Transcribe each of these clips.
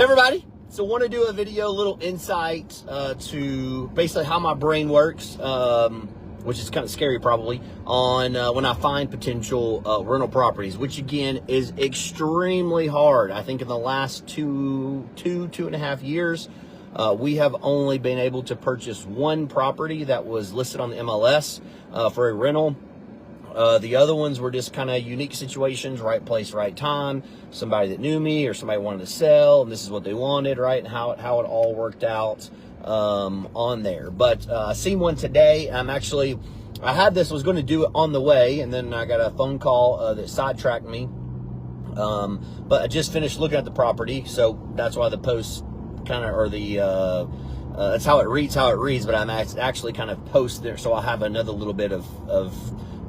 Everybody, so want to do a video, a little insight to basically how my brain works, which is kind of scary probably, on when I find potential rental properties, which again is extremely hard. I think in the last two and a half years, we have only been able to purchase one property that was listed on the MLS for a rental. The other ones were just kind of unique situations, right place, right time, somebody that knew me or somebody wanted to sell, and this is what they wanted, right, and how it all worked out on there. But I seen one today. I had this, was going to do it on the way, and then I got a phone call that sidetracked me. But I just finished looking at the property, so that's why the post kind of, or the that's how it reads, but I'm actually kind of post there, so I'll have another little bit of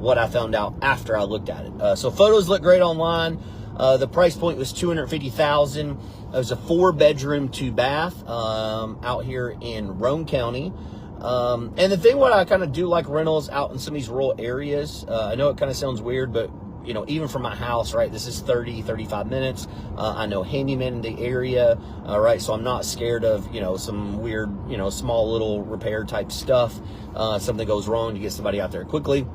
what I found out after I looked at it. So photos look great online. The price point was $250,000. It was a 4-bedroom, 2-bath out here in Roane County. And the thing what I kind of do like rentals out in some of these rural areas, I know it kind of sounds weird, but you know, even from my house, right, this is 35 minutes. I know handyman in the area, right, so I'm not scared of, you know, some weird, you know, small little repair type stuff. Something goes wrong, you get somebody out there quickly.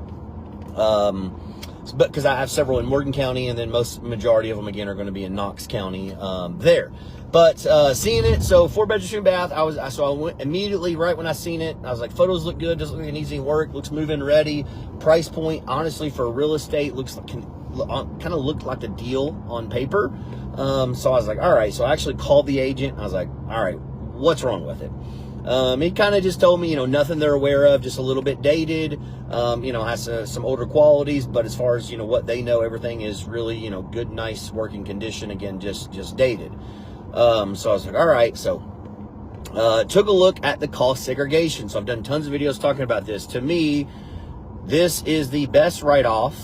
But because I have several in Morgan County, and then majority of them again are going to be in Knox County there. But seeing it, so 4-bedroom, 2-bath, I went immediately right when I seen it. I was like, photos look good, doesn't look like an easy work, looks move-in ready. Price point, honestly, for real estate, looks like kind of looked like a deal on paper. So I was like, all right. So I actually called the agent. I was like, all right, what's wrong with it? He kind of just told me, you know, nothing they're aware of, just a little bit dated, you know, has some older qualities, but as far as, you know, what they know, everything is really, you know, good, nice working condition. Again, just dated. So I was like, all right. So, took a look at the cost segregation. So I've done tons of videos talking about this. To me, this is the best write-off,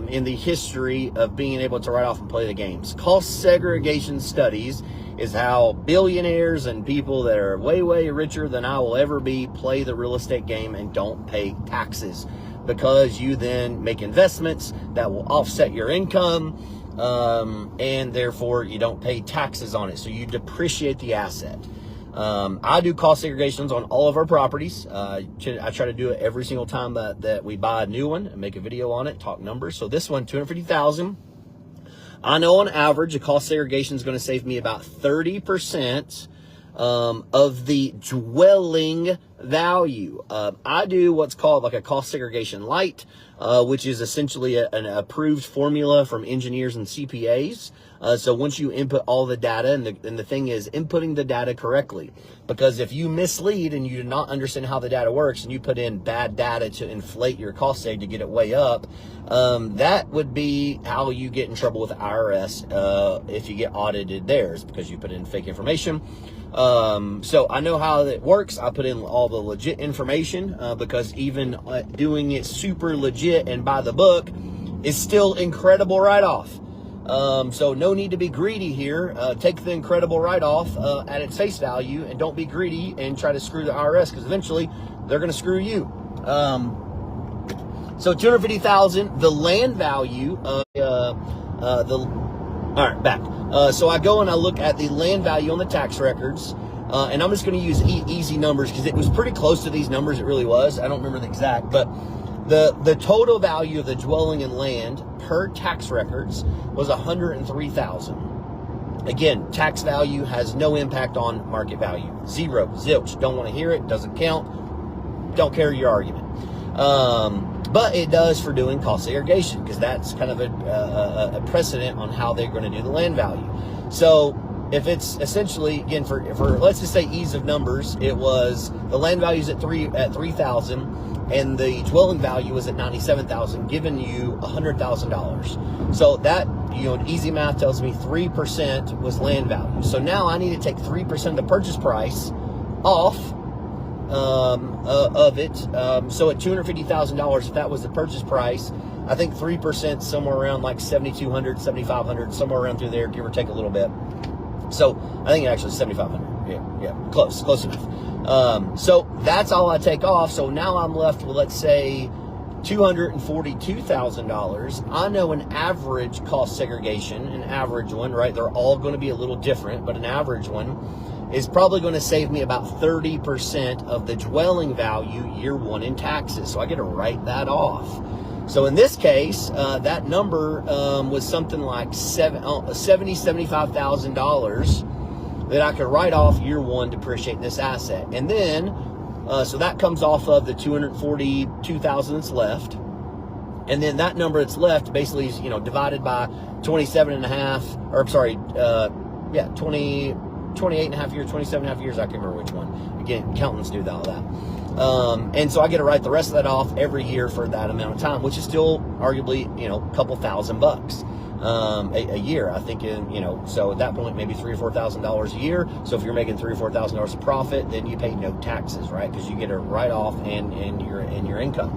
in the history of being able to write off and play the games. Cost segregation studies is how billionaires and people that are way, way richer than I will ever be play the real estate game and don't pay taxes, because you then make investments that will offset your income, and therefore you don't pay taxes on it. So you depreciate the asset. I do cost segregations on all of our properties. I try to do it every single time that we buy a new one and make a video on it, talk numbers. So this one, $250,000. I know on average, a cost segregation is going to save me about 30% of the dwelling value. I do what's called like a cost segregation light, which is essentially an approved formula from engineers and CPAs. So once you input all the data, and the thing is inputting the data correctly, because if you mislead and you do not understand how the data works and you put in bad data to inflate your cost seg to get it way up, that would be how you get in trouble with the IRS if you get audited theirs, because you put in fake information. So I know how it works. I put in all the legit information, because even doing it super legit and by the book is still incredible write-off. So no need to be greedy here. Take the incredible write-off at its face value, and don't be greedy and try to screw the IRS, because eventually they're going to screw you. So $250,000, the land value of all right, back. So I go and I look at the land value on the tax records, and I'm just going to use easy numbers because it was pretty close to these numbers. It really was. I don't remember the exact, but the total value of the dwelling and land per tax records was $103,000. Again, tax value has no impact on market value. Zero, zilch. Don't want to hear it. Doesn't count. Don't care your argument. But it does for doing cost segregation, because that's kind of a precedent on how they're going to do the land value. So if it's essentially, again, for let's just say ease of numbers, it was the land value is at $3,000 and the dwelling value was at $97,000, giving you $100,000. So that, you know, easy math tells me 3% was land value. So now I need to take 3% of the purchase price off of it. So at $250,000, if that was the purchase price, I think 3% somewhere around like $7,200, $7,500, somewhere around through there, give or take a little bit. So I think actually $7,500. Yeah, close enough. So that's all I take off. So now I'm left with, let's say, $242,000. I know an average cost segregation, an average one, right? They're all going to be a little different, but an average one is probably going to save me about 30% of the dwelling value year one in taxes. So I get to write that off. So in this case, that number was something like $75,000 that I could write off year one depreciating this asset. And then, so that comes off of the $242,000 that's left. And then that number that's left basically is, divided by 28 and a half years, 27 and a half years. I can't remember which one. Again, accountants do all that. And so I get to write the rest of that off every year for that amount of time, which is still arguably, a couple $1,000 a year. I think so at that point, maybe $3,000 or $4,000 a year. So if you're making $3,000 or $4,000 of profit, then you pay no taxes, right? Because you get a write-off and your income.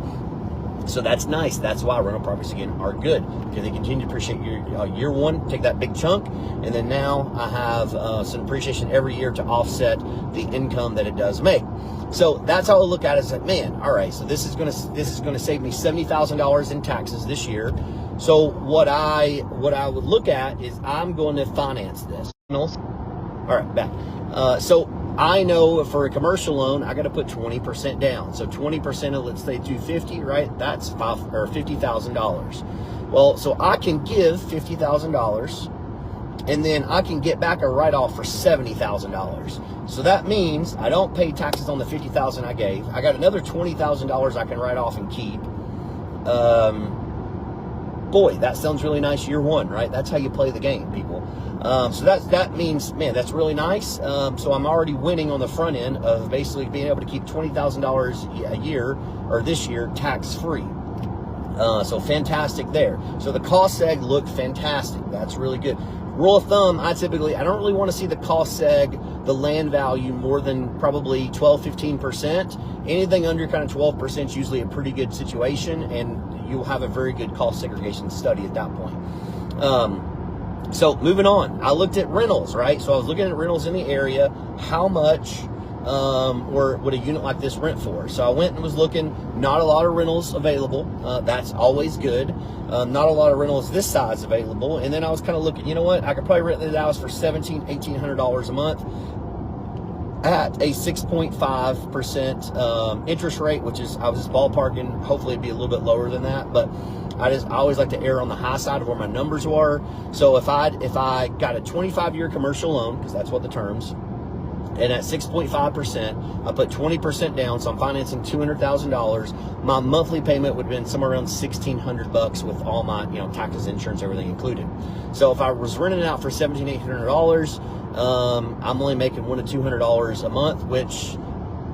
So that's nice. That's why rental properties, again, are good, because they continue to appreciate your year one, take that big chunk, and then now I have some appreciation every year to offset the income that it does make. So that's how I look at it. It's like, man, all right, so this is gonna save me $70,000 in taxes this year. So what I would look at is I'm going to finance this. All right, back. So I know for a commercial loan, I got to put 20% down. So 20% of, let's say, $250,000, right? That's $50,000. Well, so I can give $50,000, and then I can get back a write-off for $70,000. So that means I don't pay taxes on the $50,000 I gave. I got another $20,000 I can write off and keep. Boy, that sounds really nice year one, right? That's how you play the game, people. So that means, man, that's really nice. So I'm already winning on the front end of basically being able to keep $20,000 a year, or this year, tax-free. So fantastic there. So the cost seg looked fantastic. That's really good. Rule of thumb, I don't really want to see the cost seg, the land value, more than probably 12-15%. Anything under kind of 12% is usually a pretty good situation, and you'll have a very good cost segregation study at that point. So moving on, I looked at rentals, right? So I was looking at rentals in the area. How much would a unit like this rent for? So I went and was looking. Not a lot of rentals available. That's always good. Not a lot of rentals this size available. And then I was kind of looking, you know what? I could probably rent this house for $1,700, $1,800 a month at a 6.5% interest rate, which is, I was just ballparking. Hopefully it'd be a little bit lower than that, but I always like to err on the high side of where my numbers were. So if I got a 25-year commercial loan, because that's what the terms, and at 6.5%, I put 20% down, so I'm financing $200,000. My monthly payment would have been somewhere around $1,600 with all my, taxes, insurance, everything included. So if I was renting it out for $1,700, $1,800, I'm only making $100 to $200 a month, which,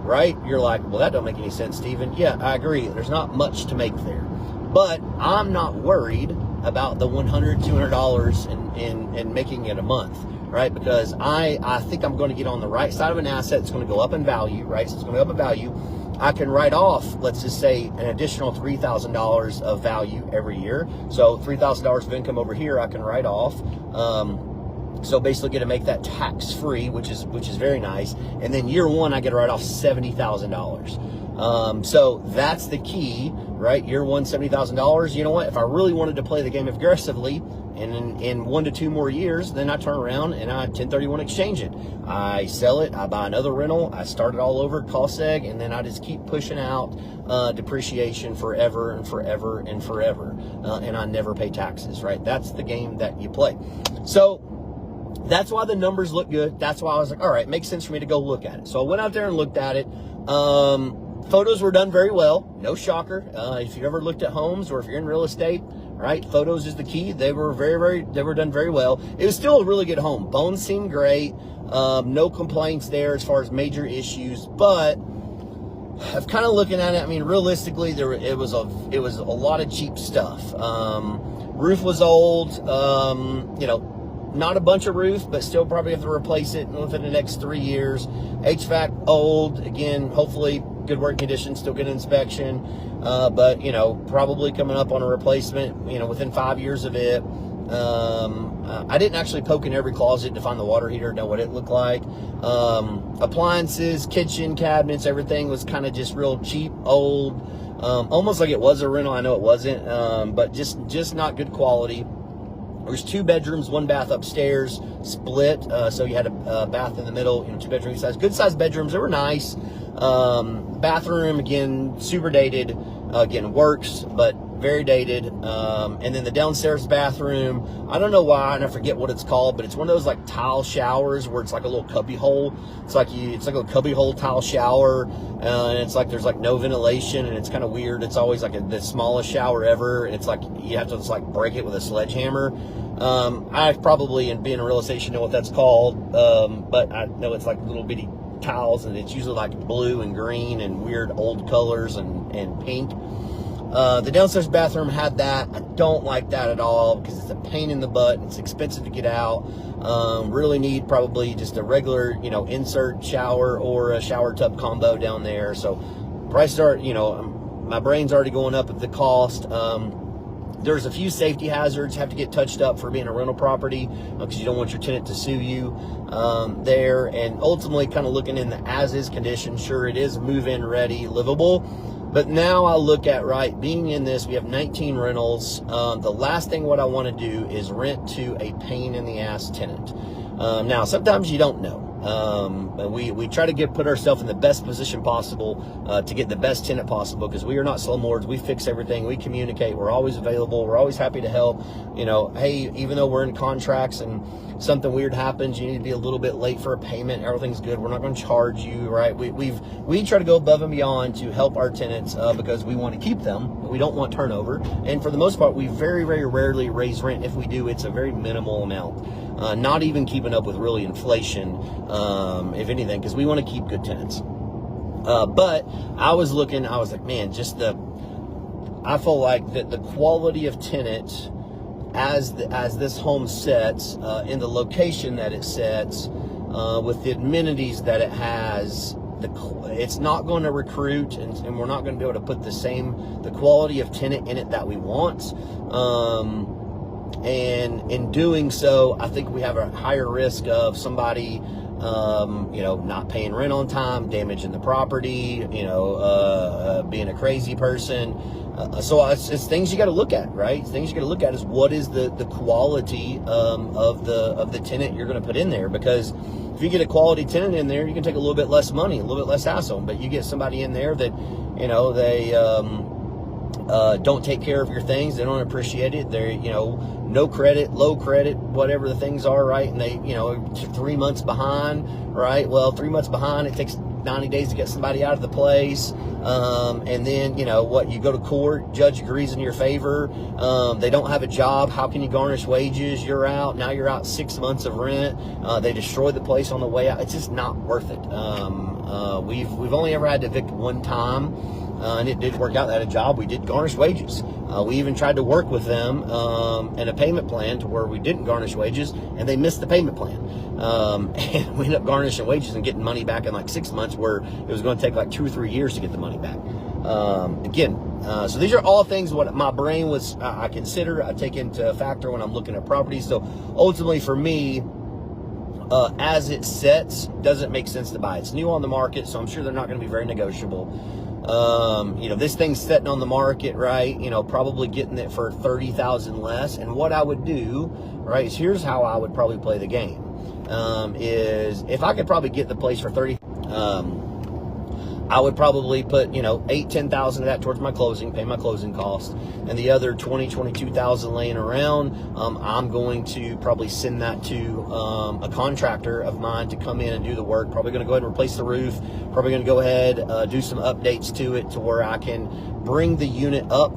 right? You're like, well, that don't make any sense, Stephen. Yeah, I agree. There's not much to make there, but I'm not worried about the $100, $200 in making it a month. Right? Because I think I'm going to get on the right side of an asset. It's going to go up in value, right? So it's going to go up in value. I can write off, let's just say, an additional $3,000 of value every year. So $3,000 of income over here I can write off. So basically get to make that tax-free, which is very nice. And then year one, I get to write off $70,000. So that's the key, right? Year one, $70,000. You know what? If I really wanted to play the game aggressively, and in 1 to 2 more years, then I turn around and I 1031 exchange it. I sell it, I buy another rental, I start it all over, cost seg, and then I just keep pushing out depreciation forever and forever and forever. And I never pay taxes, right? That's the game that you play. So that's why the numbers look good. That's why I was like, all right, it makes sense for me to go look at it. So I went out there and looked at it. Photos were done very well. No shocker. If you ever looked at homes, or if you're in real estate, right, photos is the key. They were they were done very well. It was still a really good home. Bones seemed great. No complaints there as far as major issues, but I'm kind of looking at it. I mean, realistically, it was a lot of cheap stuff. Roof was old. Not a bunch of roof, but still probably have to replace it within the next 3 years. HVAC old, again, hopefully good working condition, still good inspection, but probably coming up on a replacement, within 5 years of it. I didn't actually poke in every closet to find the water heater, know what it looked like. Appliances, kitchen cabinets, everything was kind of just real cheap, old. almost like it was a rental. I know it wasn't, but just not good quality. There's 2 bedrooms, 1 bath upstairs, split. So you had a bath in the middle, 2 bedroom size, good sized bedrooms. They were nice. Bathroom, again, super dated. Again, works, but very dated. And then the downstairs bathroom, I don't know why, and I forget what it's called, but it's one of those like tile showers where it's like a little cubby hole. It's like a cubby hole tile shower, and it's like there's like no ventilation, and it's kind of weird. It's always like the smallest shower ever, and it's like you have to just like break it with a sledgehammer. I probably, in being a real estate, should know what that's called, but I know it's like little bitty tiles, and it's usually like blue and green and weird old colors and pink. The downstairs bathroom had that. I don't like that at all because it's a pain in the butt and it's expensive to get out. Really need probably just a regular, insert shower or a shower tub combo down there. So prices are, my brain's already going up at the cost. There's a few safety hazards have to get touched up for being a rental property because you don't want your tenant to sue you there. And ultimately kind of looking in the as-is condition. Sure, it is move-in ready, livable. But now I look at, being in this, we have 19 rentals. The last thing what I want to do is rent to a pain-in-the-ass tenant. Now, sometimes you don't know. We try to put ourselves in the best position possible to get the best tenant possible because we are not slumlords. We fix everything. We communicate. We're always available. We're always happy to help. Hey, even though we're in contracts and something weird happens, you need to be a little bit late for a payment, everything's good, we're not going to charge you, right? We try to go above and beyond to help our tenants because we want to keep them. We don't want turnover. And for the most part, we very, very rarely raise rent. If we do, it's a very minimal amount. Not even keeping up with really inflation, if anything, because we want to keep good tenants. But I was like, man, I feel like that the quality of tenant as this home sets, in the location that it sets, with the amenities that it has, it's not going to recruit, and we're not going to be able to put the quality of tenant in it that we want. And in doing so, I think we have a higher risk of somebody, not paying rent on time, damaging the property, being a crazy person. So it's things you got to look at, right? Things you got to look at is what is the quality of the tenant you're going to put in there. Because if you get a quality tenant in there, you can take a little bit less money, a little bit less hassle. But you get somebody in there that, they don't take care of your things, they don't appreciate it. They're, no credit, low credit, whatever the things are, right? And they, 3 months behind, right? Well, 3 months behind, it takes 90 days to get somebody out of the place. And then, you go to court, judge agrees in your favor. They don't have a job. How can you garnish wages? You're out. Now you're out 6 months of rent. They destroy the place on the way out. It's just not worth it. We've only ever had to evict one time. And it did work out. They had a job. We did garnish wages. We even tried to work with them in a payment plan to where we didn't garnish wages, and they missed the payment plan. And we ended up garnishing wages and getting money back in like 6 months, where it was going to take like 2 or 3 years to get the money back. So these are all things what my brain was, I consider, I take into factor when I'm looking at properties. So ultimately for me, as it sets, doesn't make sense to buy. It's new on the market, so I'm sure they're not going to be very negotiable. This thing's sitting on the market, right? Probably getting it for $30,000 less. And what I would do, right, is here's how I would probably play the game. Is if I could probably get the place for $30,000, I would probably put, $8,000-$10,000 of that towards my closing, pay my closing costs, and the other $20,000-$22,000 laying around, I'm going to probably send that to a contractor of mine to come in and do the work. Probably going to go ahead and replace the roof. Probably going to go ahead, do some updates to it to where I can bring the unit up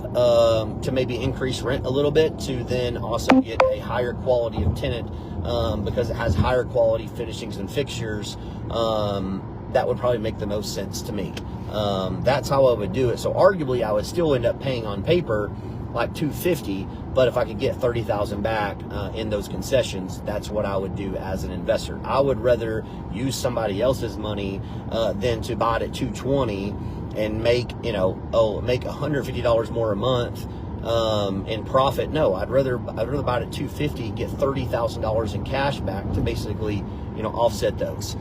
to maybe increase rent a little bit, to then also get a higher quality of tenant because it has higher quality finishings and fixtures. That would probably make the most sense to me. That's how I would do it. So arguably I would still end up paying on paper like $250, but if I could get $30,000 back in those concessions, that's what I would do as an investor. I would rather use somebody else's money than to buy it at $220 and make $150 more a month in profit. No, I'd rather buy it at $250, get $30,000 in cash back to basically offset those.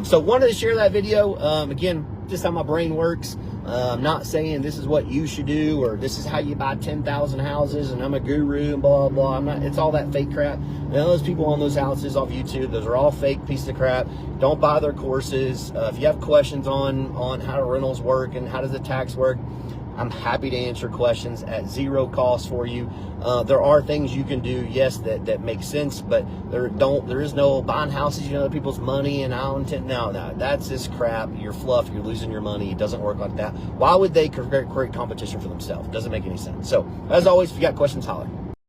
So wanted to share that video. Again, just how my brain works. I'm not saying this is what you should do or this is how you buy 10,000 houses and I'm a guru and blah, blah, blah. It's all that fake crap. And those people on those houses off YouTube, those are all fake pieces of crap. Don't buy their courses. If you have questions on how rentals work and how does the tax work, I'm happy to answer questions at zero cost for you. There are things you can do, yes, that make sense, but there is no buying houses, other people's money, and I don't intend. No, that's just crap. You're fluff. You're losing your money. It doesn't work like that. Why would they create competition for themselves? It doesn't make any sense. So, as always, if you got questions, holler.